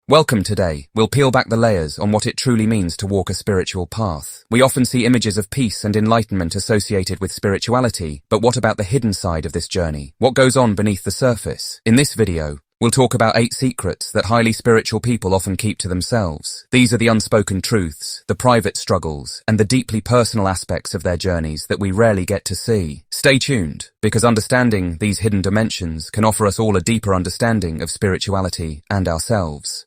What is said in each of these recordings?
Welcome today. We'll peel back the layers on what it truly means to walk a spiritual path. We often see images of peace and enlightenment associated with spirituality, but what about the hidden side of this journey? What goes on beneath the surface? In this video, we'll talk about 8 secrets that highly spiritual people often keep to themselves. These are the unspoken truths, the private struggles, and the deeply personal aspects of their journeys that we rarely get to see. Stay tuned, because understanding these hidden dimensions can offer us all a deeper understanding of spirituality and ourselves.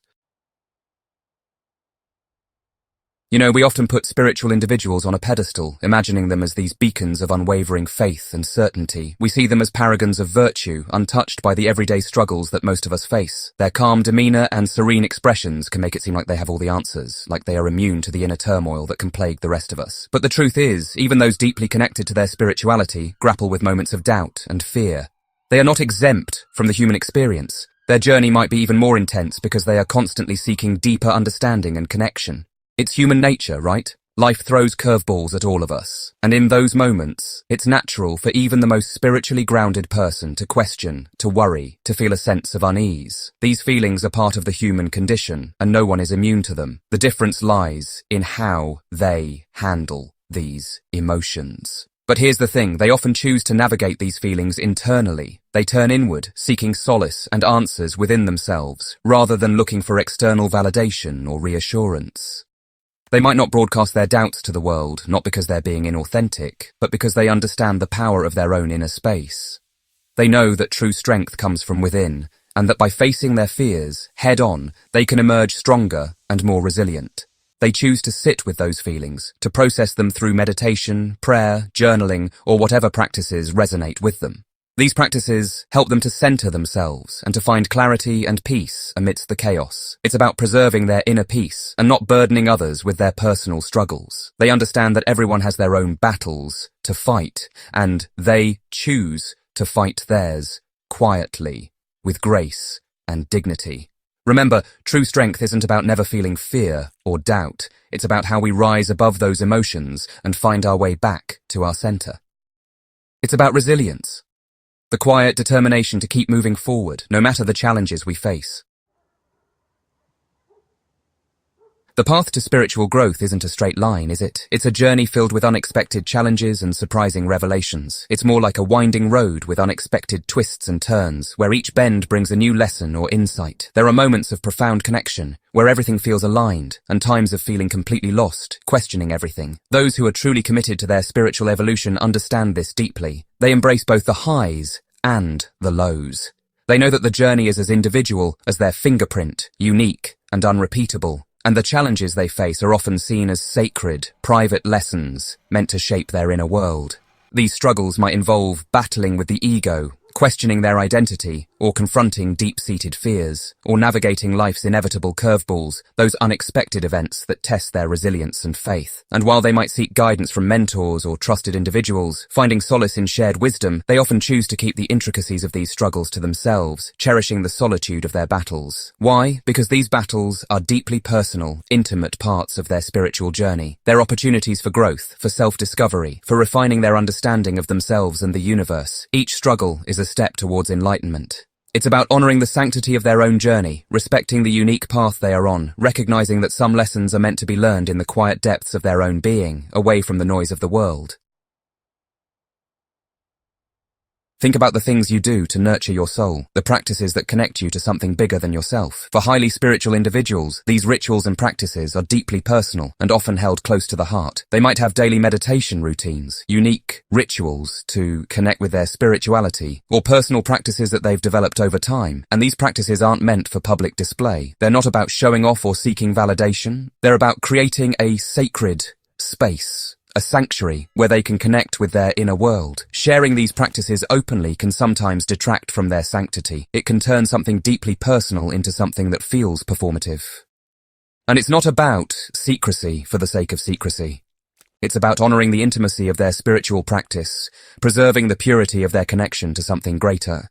You know, we often put spiritual individuals on a pedestal, imagining them as these beacons of unwavering faith and certainty. We see them as paragons of virtue, untouched by the everyday struggles that most of us face. Their calm demeanor and serene expressions can make it seem like they have all the answers, like they are immune to the inner turmoil that can plague the rest of us. But the truth is, even those deeply connected to their spirituality grapple with moments of doubt and fear. They are not exempt from the human experience. Their journey might be even more intense because they are constantly seeking deeper understanding and connection. It's human nature, right? Life throws curveballs at all of us. And in those moments, it's natural for even the most spiritually grounded person to question, to worry, to feel a sense of unease. These feelings are part of the human condition, and no one is immune to them. The difference lies in how they handle these emotions. But here's the thing, they often choose to navigate these feelings internally. They turn inward, seeking solace and answers within themselves, rather than looking for external validation or reassurance. They might not broadcast their doubts to the world, not because they're being inauthentic, but because they understand the power of their own inner space. They know that true strength comes from within, and that by facing their fears head-on, they can emerge stronger and more resilient. They choose to sit with those feelings, to process them through meditation, prayer, journaling, or whatever practices resonate with them. These practices help them to center themselves and to find clarity and peace amidst the chaos. It's about preserving their inner peace and not burdening others with their personal struggles. They understand that everyone has their own battles to fight, and they choose to fight theirs quietly, with grace and dignity. Remember, true strength isn't about never feeling fear or doubt. It's about how we rise above those emotions and find our way back to our center. It's about resilience. The quiet determination to keep moving forward, no matter the challenges we face. The path to spiritual growth isn't a straight line, is it? It's a journey filled with unexpected challenges and surprising revelations. It's more like a winding road with unexpected twists and turns, where each bend brings a new lesson or insight. There are moments of profound connection, where everything feels aligned, and times of feeling completely lost, questioning everything. Those who are truly committed to their spiritual evolution understand this deeply. They embrace both the highs and the lows. They know that the journey is as individual as their fingerprint, unique and unrepeatable. And the challenges they face are often seen as sacred, private lessons meant to shape their inner world. These struggles might involve battling with the ego, questioning their identity, or confronting deep-seated fears, or navigating life's inevitable curveballs, those unexpected events that test their resilience and faith. And while they might seek guidance from mentors or trusted individuals, finding solace in shared wisdom, they often choose to keep the intricacies of these struggles to themselves, cherishing the solitude of their battles. Why? Because these battles are deeply personal, intimate parts of their spiritual journey. They're opportunities for growth, for self-discovery, for refining their understanding of themselves and the universe. Each struggle is a step towards enlightenment. It's about honoring the sanctity of their own journey, respecting the unique path they are on, recognizing that some lessons are meant to be learned in the quiet depths of their own being, away from the noise of the world. Think about the things you do to nurture your soul, the practices that connect you to something bigger than yourself. For highly spiritual individuals, these rituals and practices are deeply personal and often held close to the heart. They might have daily meditation routines, unique rituals to connect with their spirituality, or personal practices that they've developed over time. And these practices aren't meant for public display. They're not about showing off or seeking validation. They're about creating a sacred space, a sanctuary where they can connect with their inner world. Sharing these practices openly can sometimes detract from their sanctity. It can turn something deeply personal into something that feels performative. And it's not about secrecy for the sake of secrecy. It's about honoring the intimacy of their spiritual practice, preserving the purity of their connection to something greater.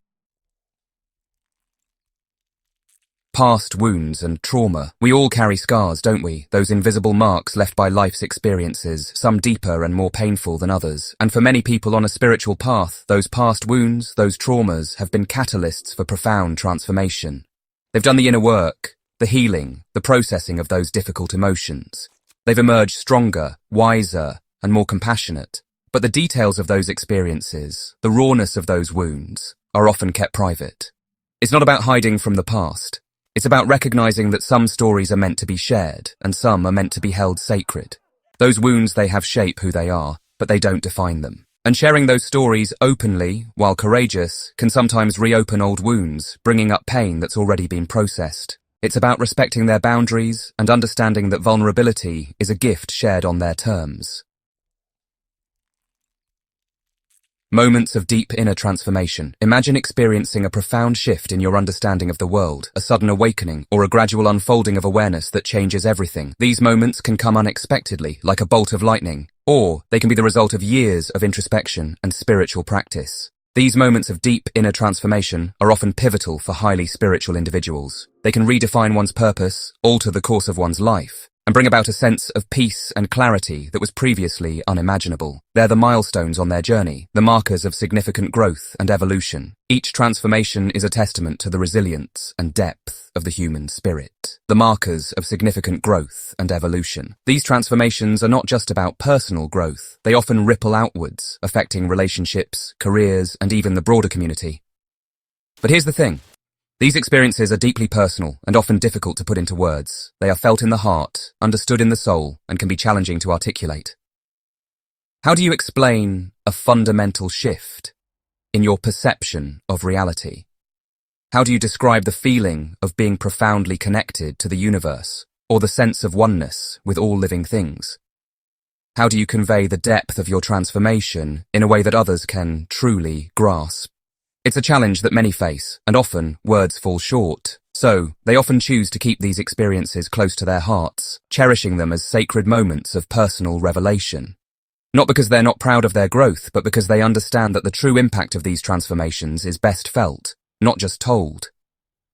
Past wounds and trauma. We all carry scars, don't we? Those invisible marks left by life's experiences, some deeper and more painful than others. And for many people on a spiritual path, those past wounds, those traumas, have been catalysts for profound transformation. They've done the inner work the healing, the processing of those difficult emotions. They've emerged stronger, wiser, and more compassionate. But the details of those experiences, the rawness of those wounds, are often kept private. It's not about hiding from the past. It's about recognizing that some stories are meant to be shared, and some are meant to be held sacred. Those wounds, they have shape who they are, but they don't define them. And sharing those stories openly, while courageous, can sometimes reopen old wounds, bringing up pain that's already been processed. It's about respecting their boundaries and understanding that vulnerability is a gift shared on their terms. Moments of deep inner transformation. Imagine experiencing a profound shift in your understanding of the world, a sudden awakening, or a gradual unfolding of awareness that changes everything. These moments can come unexpectedly, like a bolt of lightning, or they can be the result of years of introspection and spiritual practice. These moments of deep inner transformation are often pivotal for highly spiritual individuals. They can redefine one's purpose, alter the course of one's life, and bring about a sense of peace and clarity that was previously unimaginable. They're the milestones on their journey, the markers of significant growth and evolution. Each transformation is a testament to the resilience and depth of the human spirit. The markers of significant growth and evolution. These transformations are not just about personal growth. They often ripple outwards, affecting relationships, careers, and even the broader community. But here's the thing. These experiences are deeply personal and often difficult to put into words. They are felt in the heart, understood in the soul, and can be challenging to articulate. How do you explain a fundamental shift in your perception of reality? How do you describe the feeling of being profoundly connected to the universe, or the sense of oneness with all living things? How do you convey the depth of your transformation in a way that others can truly grasp? It's a challenge that many face, and often words fall short. So, they often choose to keep these experiences close to their hearts, cherishing them as sacred moments of personal revelation. Not because they're not proud of their growth, but because they understand that the true impact of these transformations is best felt, not just told.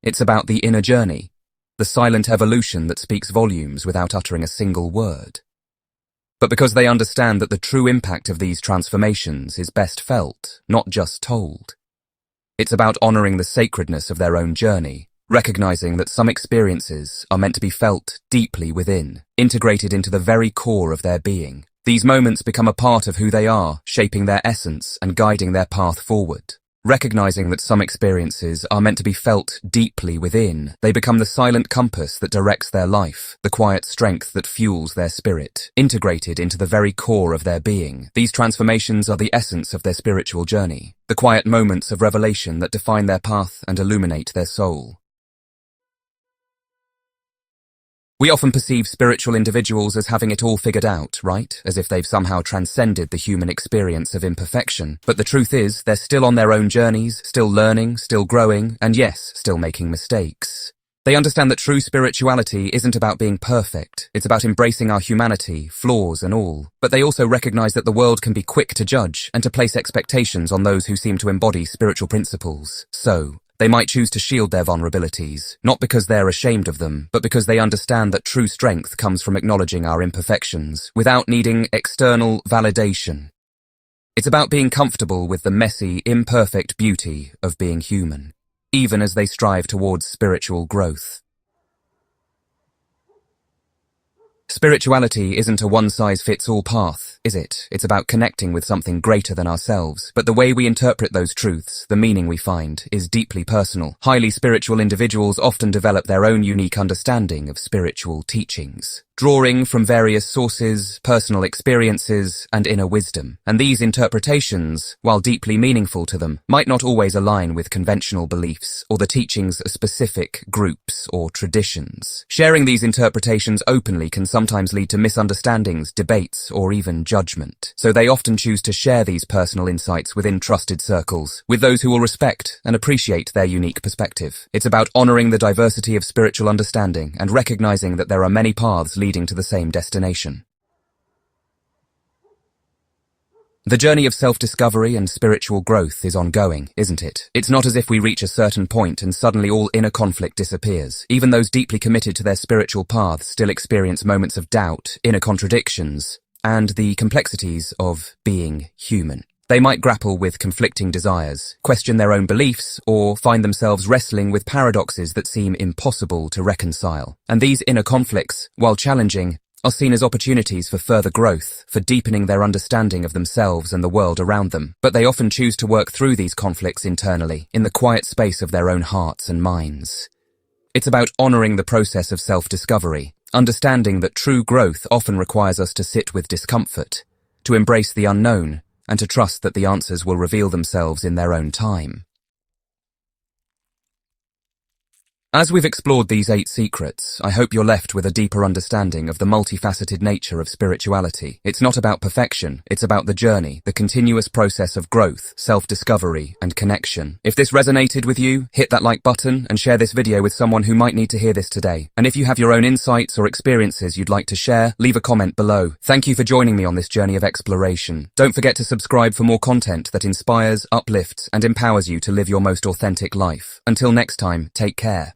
It's about the inner journey, the silent evolution that speaks volumes without uttering a single word. But because they understand that the true impact of these transformations is best felt, not just told. It's about honoring the sacredness of their own journey, recognizing that some experiences are meant to be felt deeply within, integrated into the very core of their being. These moments become a part of who they are, shaping their essence and guiding their path forward. Recognizing that some experiences are meant to be felt deeply within, they become the silent compass that directs their life, the quiet strength that fuels their spirit, integrated into the very core of their being. These transformations are the essence of their spiritual journey, the quiet moments of revelation that define their path and illuminate their soul. We often perceive spiritual individuals as having it all figured out, right? As if they've somehow transcended the human experience of imperfection. But the truth is, they're still on their own journeys, still learning, still growing, and yes, still making mistakes. They understand that true spirituality isn't about being perfect. It's about embracing our humanity, flaws and all. But they also recognize that the world can be quick to judge and to place expectations on those who seem to embody spiritual principles. So, they might choose to shield their vulnerabilities, not because they're ashamed of them, but because they understand that true strength comes from acknowledging our imperfections, without needing external validation. It's about being comfortable with the messy, imperfect beauty of being human, even as they strive towards spiritual growth. Spirituality isn't a one-size-fits-all path, is it? It's about connecting with something greater than ourselves. But the way we interpret those truths, the meaning we find, is deeply personal. Highly spiritual individuals often develop their own unique understanding of spiritual teachings, drawing from various sources, personal experiences, and inner wisdom. And these interpretations, while deeply meaningful to them, might not always align with conventional beliefs or the teachings of specific groups or traditions. Sharing these interpretations openly can sometimes lead to misunderstandings, debates, or even judgment. So they often choose to share these personal insights within trusted circles, with those who will respect and appreciate their unique perspective. It's about honoring the diversity of spiritual understanding and recognizing that there are many paths leading to the same destination. The journey of self-discovery and spiritual growth is ongoing, isn't it? It's not as if we reach a certain point and suddenly all inner conflict disappears. Even those deeply committed to their spiritual paths still experience moments of doubt, inner contradictions, and the complexities of being human. They might grapple with conflicting desires, question their own beliefs, or find themselves wrestling with paradoxes that seem impossible to reconcile. And these inner conflicts, while challenging, are seen as opportunities for further growth, for deepening their understanding of themselves and the world around them. But they often choose to work through these conflicts internally, in the quiet space of their own hearts and minds. It's about honoring the process of self-discovery, understanding that true growth often requires us to sit with discomfort, to embrace the unknown, and to trust that the answers will reveal themselves in their own time. As we've explored these 8 secrets, I hope you're left with a deeper understanding of the multifaceted nature of spirituality. It's not about perfection, it's about the journey, the continuous process of growth, self-discovery, and connection. If this resonated with you, hit that like button and share this video with someone who might need to hear this today. And if you have your own insights or experiences you'd like to share, leave a comment below. Thank you for joining me on this journey of exploration. Don't forget to subscribe for more content that inspires, uplifts, and empowers you to live your most authentic life. Until next time, take care.